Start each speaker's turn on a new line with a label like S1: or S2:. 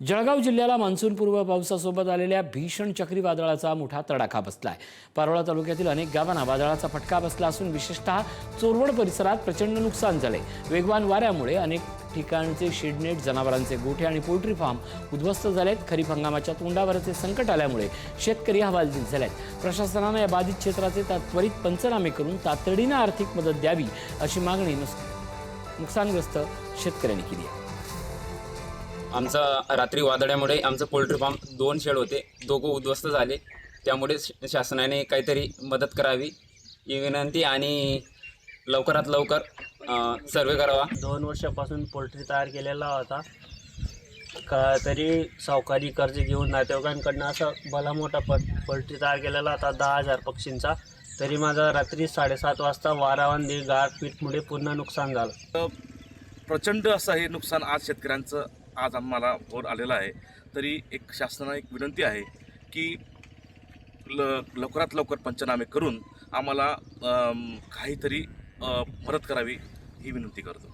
S1: जळगाव जिल्ह्याला मान्सूनपूर्व पावसासोबत आलेल्या भीषण चक्रीवादळाचा मोठा तडाखा बसलाय। पारोळा तालुक्यातील अनेक गावांना वादळाचा फटका बसला असून विशेषतः चोरवड परिसरात प्रचंड नुकसान झाले। वेगवान वाऱ्यामुळे अनेक ठिकाणचे शेडनेट, जनावरांचे गोठे आणि पोल्ट्री फार्म उद्ध्वस्त झालेत। खरीप हंगामाच्या तोंडावरचे संकट आल्यामुळे शेतकरी हवालदिल झालेत। प्रशासनाने या बाधित क्षेत्राचे त्वरित पंचनामे करून तातडीने आर्थिक मदत द्यावी अशी मागणी नुकसानग्रस्त शेतकऱ्यांनी केली आहे।
S2: आमचा रात्री वादळामुळे आमचं पोल्ट्री फार्म 2 शेड होते, दोघं उद्ध्वस्त झाले। त्यामुळे शासनाने काहीतरी मदत करावी ही विनंती आणि लवकरात लवकर सर्वे करावा।
S3: 2 वर्षापासून पोल्ट्री तयार केलेला होता तरी सावकारी कर्ज घेऊन नातेवाईकांकडनं असं भला मोठा पोल्ट्री तयार केलेला होता 10,000 पक्षींचा। तरी माझा रात्री 7:30 वाजता वारावांदी गारपीटमुळे पूर्ण नुकसान झालं।
S4: प्रचंड असं हे नुकसान आज शेतकऱ्यांचं आज आम्हाला वर आलेलं आहे। तरी एक शासनाला एक विनंती आहे की लवकरात लवकर पंचनामे करून आम्हाला काहीतरी मदत करावी ही विनंती करतो।